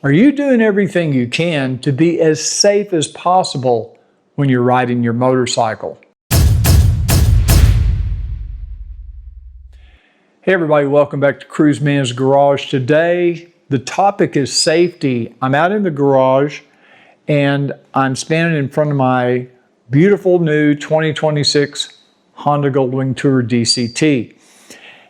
Are you doing everything you can to be as safe as possible when you're riding your motorcycle? Hey everybody, welcome back to Cruiseman's Garage. Today, the topic is safety. I'm out in the garage and I'm standing in front of my beautiful new 2026 Honda Goldwing Tour DCT.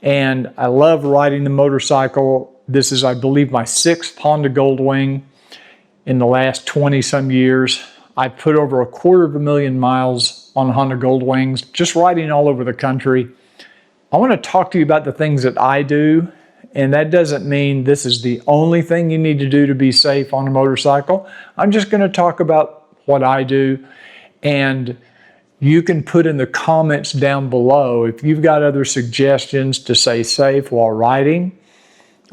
And I love riding the motorcycle. This is, I believe, my 6th Honda Goldwing in the last 20 some years. I've put over 250,000 miles on Honda Goldwings, just riding all over the country. I want to talk to you about the things that I do, and that doesn't mean this is the only thing you need to do to be safe on a motorcycle. I'm just going to talk about what I do, and you can put in the comments down below if you've got other suggestions to stay safe while riding.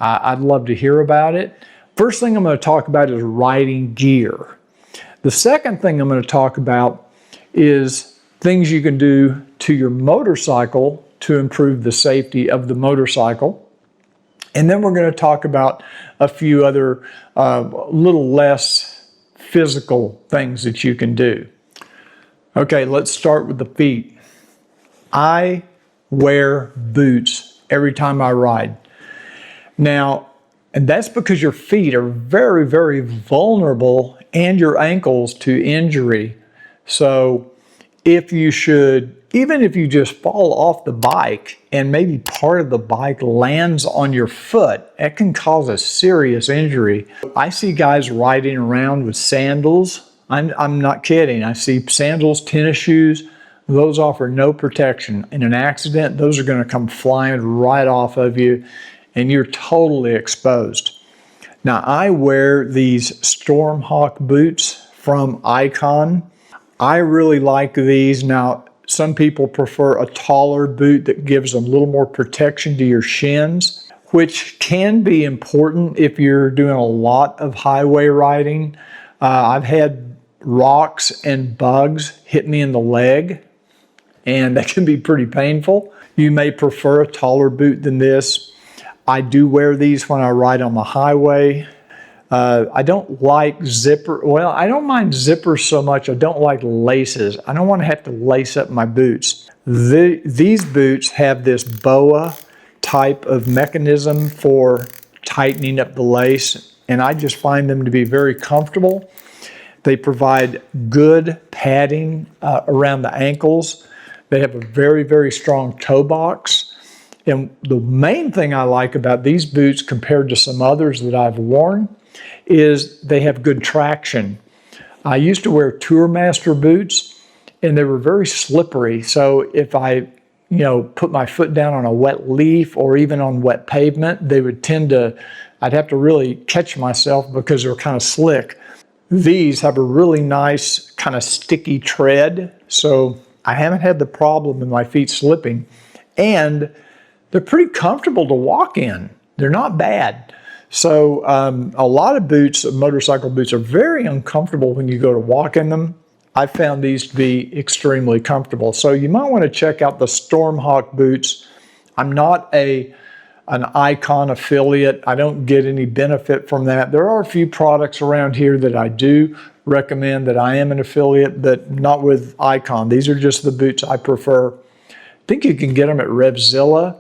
I'd love to hear about it. First thing I'm going to talk about is riding gear. The second thing I'm going to talk about is things you can do to your motorcycle to improve the safety of the motorcycle. And then we're going to talk about a few other little less physical things that you can do. Okay, let's start with the feet. I wear boots every time I ride. Now, and that's because your feet are very, very vulnerable and your ankles to injury. So if you should, even if you just fall off the bike and maybe part of the bike lands on your foot, that can cause a serious injury. I see guys riding around with sandals. I'm not kidding. I see sandals, tennis shoes. Those offer no protection. In an accident, those are going to come flying right off of you, and you're totally exposed. Now, I wear these Stormhawk boots from Icon. I really like these. Now, some people prefer a taller boot that gives them a little more protection to your shins, which can be important if you're doing a lot of highway riding. I've had rocks and bugs hit me in the leg, and that can be pretty painful. You may prefer a taller boot than this. I do wear these when I ride on the highway. I don't like zipper. Well, I don't mind zippers so much. I don't like laces. I don't want to have to lace up my boots. These boots have this boa type of mechanism for tightening up the lace, and I just find them to be very comfortable. They provide good padding around the ankles. They have a very, very strong toe box. And the main thing I like about these boots compared to some others that I've worn is they have good traction. I used to wear Tourmaster boots and they were very slippery. So if I, put my foot down on a wet leaf or even on wet pavement, they would I'd have to really catch myself because they're kind of slick. These have a really nice kind of sticky tread. So I haven't had the problem in my feet slipping, and they're pretty comfortable to walk in. They're not bad. So a lot of boots, motorcycle boots, are very uncomfortable when you go to walk in them. I found these to be extremely comfortable. So you might want to check out the Stormhawk boots. I'm not an Icon affiliate. I don't get any benefit from that. There are a few products around here that I do recommend that I am an affiliate, but not with Icon. These are just the boots I prefer. I think you can get them at Revzilla.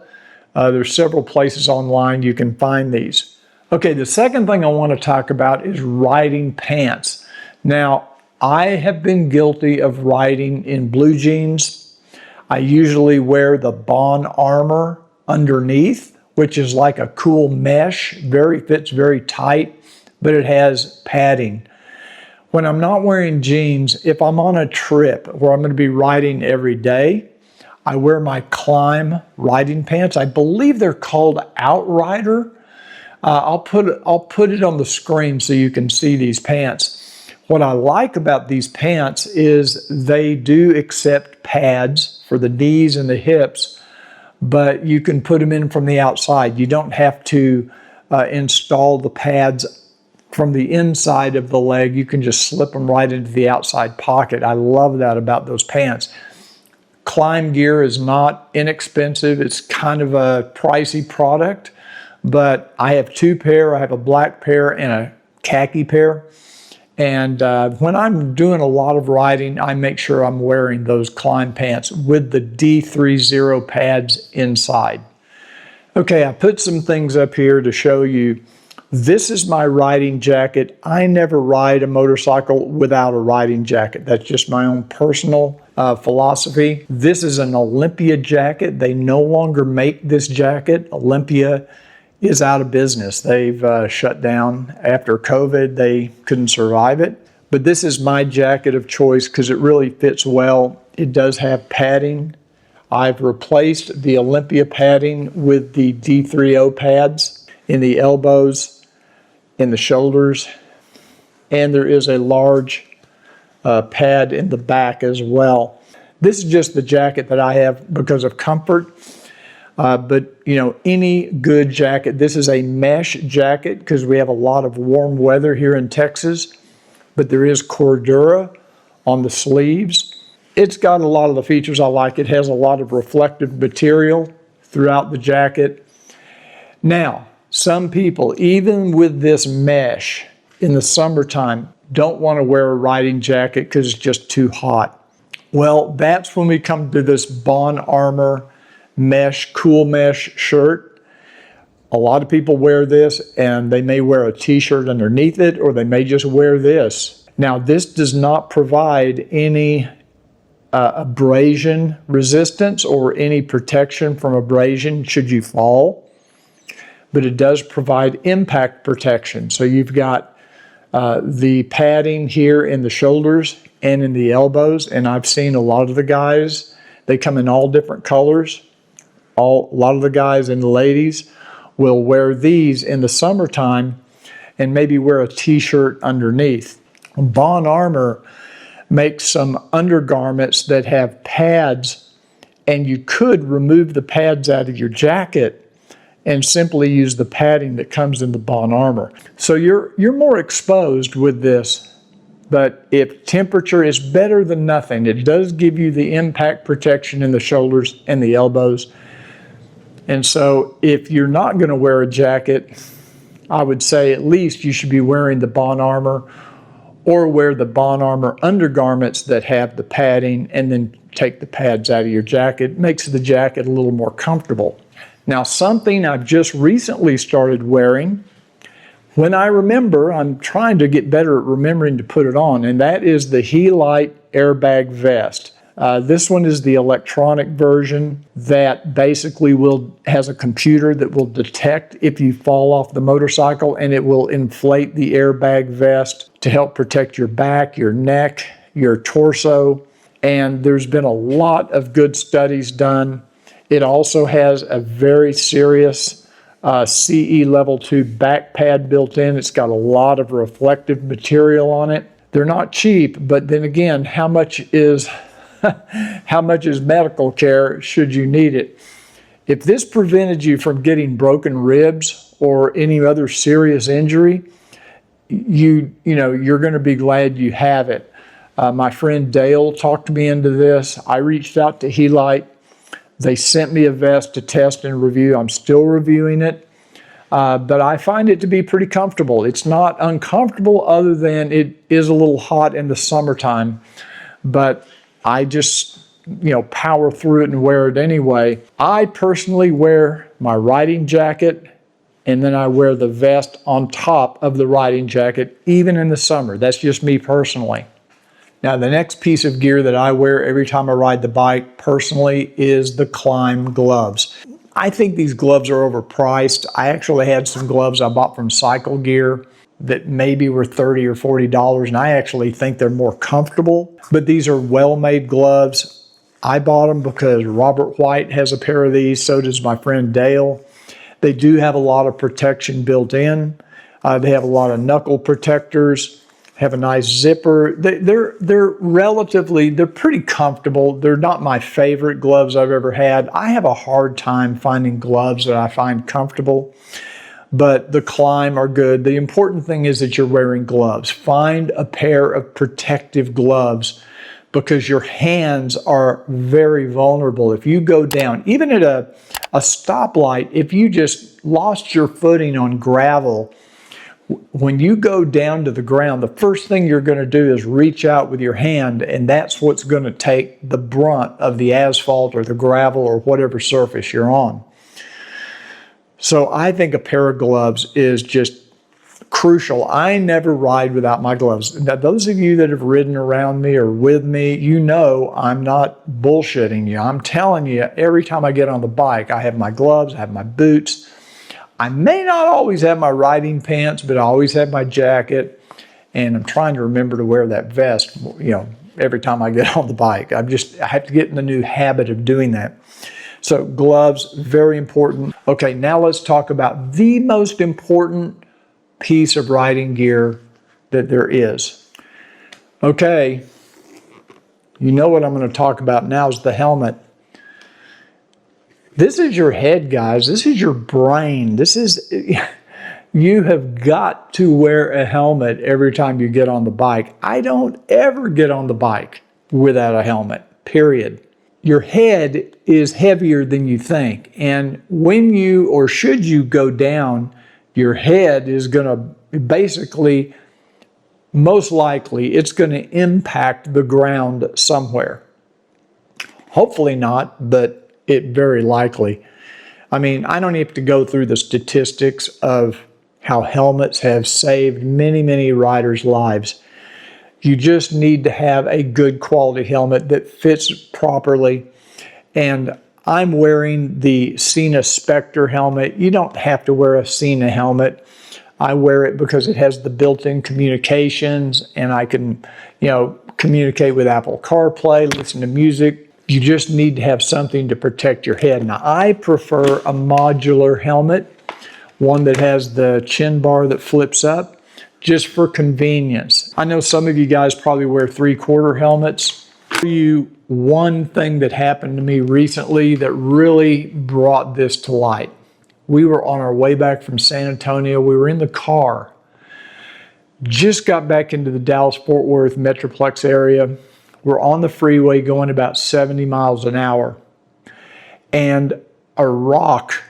There's several places online you can find these. Okay, the second thing I want to talk about is riding pants. Now, I have been guilty of riding in blue jeans. I usually wear the Bohn Armor underneath, which is like a cool mesh, fits very tight, but it has padding. When I'm not wearing jeans, if I'm on a trip where I'm going to be riding every day, I wear my Klim riding pants. I believe they're called Outrider. I'll put it on the screen so you can see these pants. What I like about these pants is they do accept pads for the knees and the hips, but you can put them in from the outside. You don't have to install the pads from the inside of the leg. You can just slip them right into the outside pocket. I love that about those pants. Klim gear is not inexpensive. It's kind of a pricey product, but I have two pair. I have a black pair and a khaki pair. And when I'm doing a lot of riding, I make sure I'm wearing those Klim pants with the D30 pads inside. Okay, I put some things up here to show you. This is my riding jacket. I never ride a motorcycle without a riding jacket. That's just my own personal philosophy. This is an Olympia jacket. They no longer make this jacket. Olympia is out of business. They've shut down after COVID. They couldn't survive it. But this is my jacket of choice because it really fits well. It does have padding. I've replaced the Olympia padding with the D30 pads in the elbows, in the shoulders, and there is a large pad in the back as well. This is just the jacket that I have because of comfort. But you know, any good jacket, this is a mesh jacket because we have a lot of warm weather here in Texas, but there is Cordura on the sleeves. It's got a lot of the features I like. It has a lot of reflective material throughout the jacket. Now, some people, even with this mesh in the summertime, don't want to wear a riding jacket because it's just too hot. Well, that's when we come to this Bohn Armor mesh, cool mesh shirt. A lot of people wear this and they may wear a t-shirt underneath it, or they may just wear this. Now, this does not provide any abrasion resistance or any protection from abrasion should you fall, but it does provide impact protection. So you've got the padding here in the shoulders and in the elbows, and I've seen a lot of the guys, they come in all different colors. A lot of the guys and the ladies will wear these in the summertime and maybe wear a t-shirt underneath. Bohn Armor makes some undergarments that have pads, and you could remove the pads out of your jacket and simply use the padding that comes in the Bohn Armor. So you're more exposed with this, but if temperature is better than nothing, it does give you the impact protection in the shoulders and the elbows. And so if you're not going to wear a jacket, I would say at least you should be wearing the Bohn Armor, or wear the Bohn Armor undergarments that have the padding and then take the pads out of your jacket. It makes the jacket a little more comfortable. Now, something I've just recently started wearing, when I remember, I'm trying to get better at remembering to put it on, and that is the Helite Airbag vest. This one is the electronic version that basically has a computer that will detect if you fall off the motorcycle, and it will inflate the airbag vest to help protect your back, your neck, your torso. And there's been a lot of good studies done. It also has a very serious CE level 2 back pad built in. It's got a lot of reflective material on it. They're not cheap, but then again, how much is medical care should you need it? If this prevented you from getting broken ribs or any other serious injury, you're going to be glad you have it. My friend Dale talked me into this. I reached out to Helite. They sent me a vest to test and review. I'm still reviewing it, but I find it to be pretty comfortable. It's not uncomfortable other than it is a little hot in the summertime, but I just, power through it and wear it anyway. I personally wear my riding jacket, and then I wear the vest on top of the riding jacket, even in the summer. That's just me personally. Now, the next piece of gear that I wear every time I ride the bike personally is the Klim gloves. I think these gloves are overpriced. I actually had some gloves I bought from Cycle Gear that maybe were $30 or $40, and I actually think they're more comfortable. But these are well-made gloves. I bought them because Robert White has a pair of these, so does my friend Dale. They do have a lot of protection built in. They have a lot of knuckle protectors, have a nice zipper. They're pretty comfortable. They're not my favorite gloves I've ever had. I have a hard time finding gloves that I find comfortable, but the Klim are good. The important thing is that you're wearing gloves. Find a pair of protective gloves because your hands are very vulnerable. If you go down, even at a stoplight, if you just lost your footing on gravel, When you go down to the ground, the first thing you're going to do is reach out with your hand, and that's what's going to take the brunt of the asphalt or the gravel or whatever surface you're on. So I think a pair of gloves is just crucial. I never ride without my gloves. Now, those of you that have ridden around me or with me, you know I'm not bullshitting you. I'm telling you, every time I get on the bike, I have my gloves, I have my boots. I may not always have my riding pants, but I always have my jacket. And I'm trying to remember to wear that vest, you know, every time I get on the bike. I have to get in the new habit of doing that. So gloves, very important. Okay, now let's talk about the most important piece of riding gear that there is. Okay, you know what I'm going to talk about now is the helmet. This is your head, guys. This is your brain. You have got to wear a helmet every time you get on the bike. I don't ever get on the bike without a helmet, period. Your head is heavier than you think. And when you, or should you go down, your head is going to basically, most likely, it's going to impact the ground somewhere. Hopefully not, but it very likely. I mean, I don't have to go through the statistics of how helmets have saved many, many riders' lives. You just need to have a good quality helmet that fits properly. And I'm wearing the Sena Spectre helmet. You don't have to wear a Sena helmet. I wear it because it has the built-in communications, and I can, you know, communicate with Apple CarPlay, listen to music. You just need to have something to protect your head. Now, I prefer a modular helmet, one that has the chin bar that flips up, just for convenience. I know some of you guys probably wear 3/4 helmets. One thing that happened to me recently that really brought this to light. We were on our way back from San Antonio. We were in the car. Just got back into the Dallas-Fort Worth Metroplex area. We're on the freeway going about 70 miles an hour. And a rock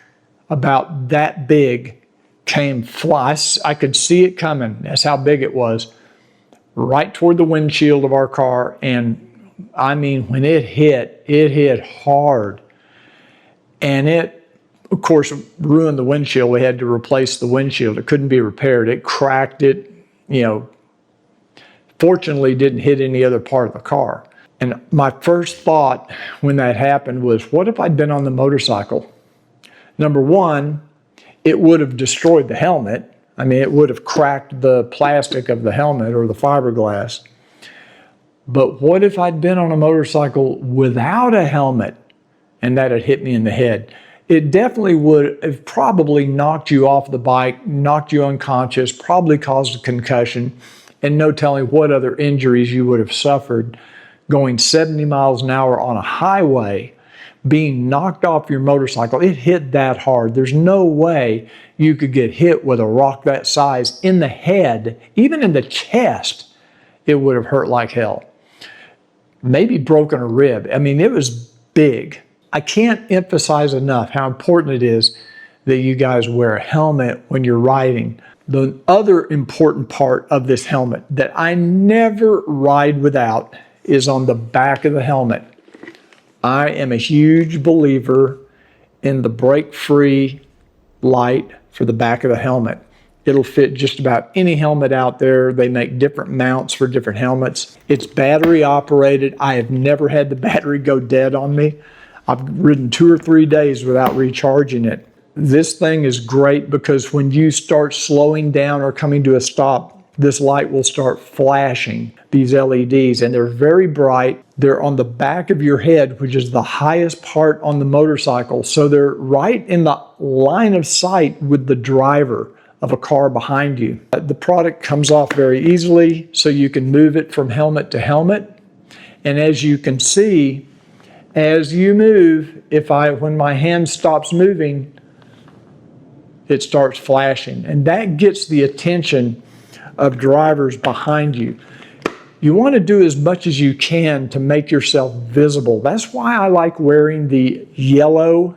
about that big came fly. I could see it coming. That's how big it was. Right toward the windshield of our car. And I mean, when it hit hard. And it, of course, ruined the windshield. We had to replace the windshield. It couldn't be repaired. It cracked it, you know. Fortunately, didn't hit any other part of the car. And my first thought when that happened was, what if I'd been on the motorcycle? Number one, it would have destroyed the helmet. I mean, it would have cracked the plastic of the helmet or the fiberglass. But what if I'd been on a motorcycle without a helmet and that had hit me in the head? It definitely would have probably knocked you off the bike, knocked you unconscious, probably caused a concussion, and no telling what other injuries you would have suffered going 70 miles an hour on a highway, being knocked off your motorcycle. It hit that hard. There's no way you could get hit with a rock that size in the head, even in the chest. It would have hurt like hell. Maybe broken a rib. I mean, it was big. I can't emphasize enough how important it is that you guys wear a helmet when you're riding. The other important part of this helmet that I never ride without is on the back of the helmet. I am a huge believer in the break-free light for the back of the helmet. It'll fit just about any helmet out there. They make different mounts for different helmets. It's battery operated. I have never had the battery go dead on me. I've ridden 2 or 3 days without recharging it. This thing is great because when you start slowing down or coming to a stop, this light will start flashing, these LEDs, and they're very bright. They're on the back of your head, which is the highest part on the motorcycle. So they're right in the line of sight with the driver of a car behind you. The product comes off very easily, so you can move it from helmet to helmet. And as you can see, as you move, when my hand stops moving, it starts flashing. And that gets the attention of drivers behind you. You want to do as much as you can to make yourself visible. That's why I like wearing the yellow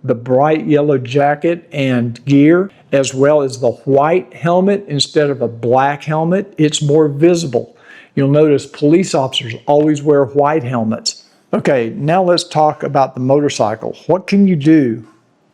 the bright yellow jacket and gear, as well as the white helmet instead of a black helmet, it's more visible. You'll notice police officers always wear white helmets. Okay, now let's talk about the motorcycle. What can you do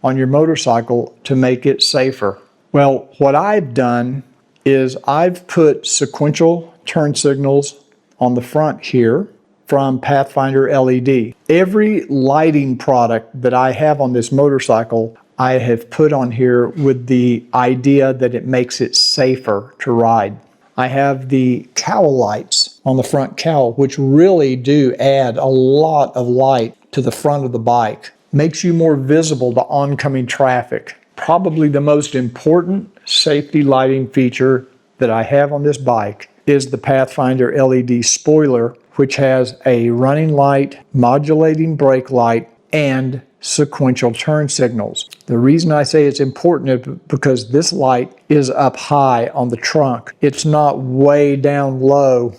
on your motorcycle to make it safer? Well, what I've done is I've put sequential turn signals on the front here from Pathfinder LED. Every lighting product that I have on this motorcycle, I have put on here with the idea that it makes it safer to ride. I have the cowl lights on the front cowl, which really do add a lot of light to the front of the bike. Makes you more visible to oncoming traffic. Probably the most important safety lighting feature that I have on this bike is the Pathfinder LED spoiler, which has a running light, modulating brake light, and sequential turn signals. The reason I say it's important is because this light is up high on the trunk. It's not way down low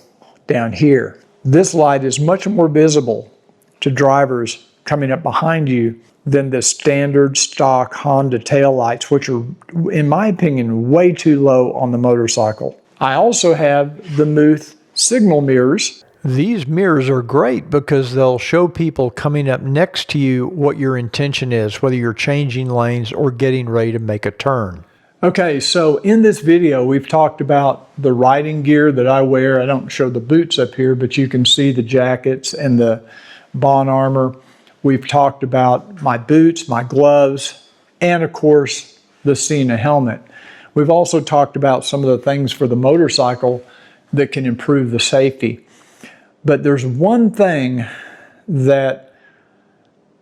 down here. This light is much more visible to drivers coming up behind you than the standard stock Honda taillights, which are, in my opinion, way too low on the motorcycle. I also have the Muth signal mirrors. These mirrors are great because they'll show people coming up next to you what your intention is, whether you're changing lanes or getting ready to make a turn. Okay, so in this video, we've talked about the riding gear that I wear. I don't show the boots up here, but you can see the jackets and the Bohn Armor. We've talked about my boots, my gloves, and of course, the Sena helmet. We've also talked about some of the things for the motorcycle that can improve the safety. But there's one thing that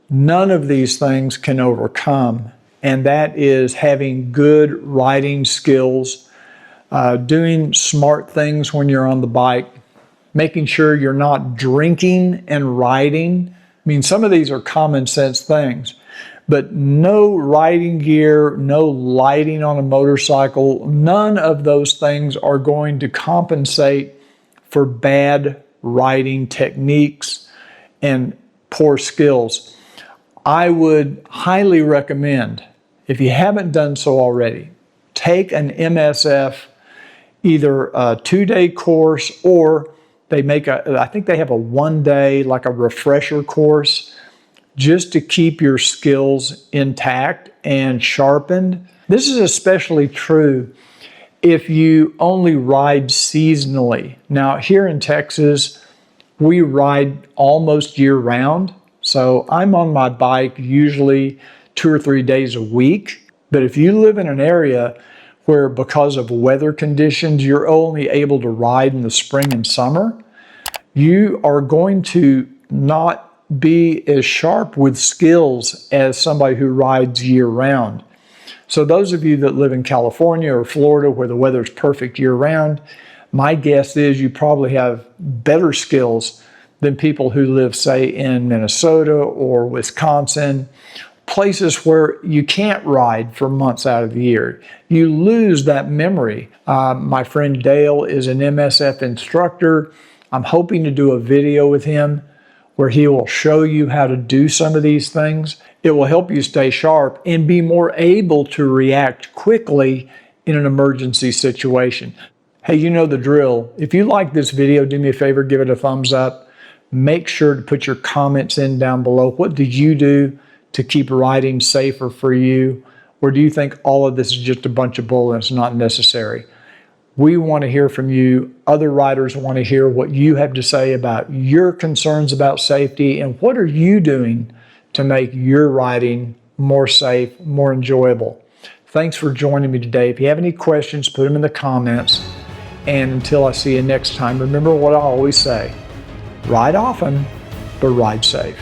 none of these things can overcome, and that is having good riding skills, doing smart things when you're on the bike, making sure you're not drinking and riding. I mean, some of these are common sense things, but no riding gear, no lighting on a motorcycle, none of those things are going to compensate for bad riding techniques and poor skills. I would highly recommend, if you haven't done so already, take an MSF, either a 2-day course, or they make I think they have a 1-day, like a refresher course, just to keep your skills intact and sharpened. This is especially true if you only ride seasonally. Now, here in Texas, we ride almost year round. So I'm on my bike usually 2 or 3 days a week. But if you live in an area where because of weather conditions, you're only able to ride in the spring and summer, you are going to not be as sharp with skills as somebody who rides year round. So those of you that live in California or Florida where the weather's perfect year round, my guess is you probably have better skills than people who live, say, in Minnesota or Wisconsin, places where you can't ride for months out of the year. You lose that memory. My friend Dale is an MSF instructor. I'm hoping to do a video with him where he will show you how to do some of these things. It will help you stay sharp and be more able to react quickly in an emergency situation. Hey, you know the drill. If you like this video, do me a favor, give it a thumbs up. Make sure to put your comments in down below. What do you do to keep riding safer for you? Or do you think all of this is just a bunch of bull and it's not necessary? We want to hear from you. Other riders want to hear what you have to say about your concerns about safety and what are you doing to make your riding more safe, more enjoyable. Thanks for joining me today. If you have any questions, put them in the comments. And until I see you next time, remember what I always say, ride often, but ride safe.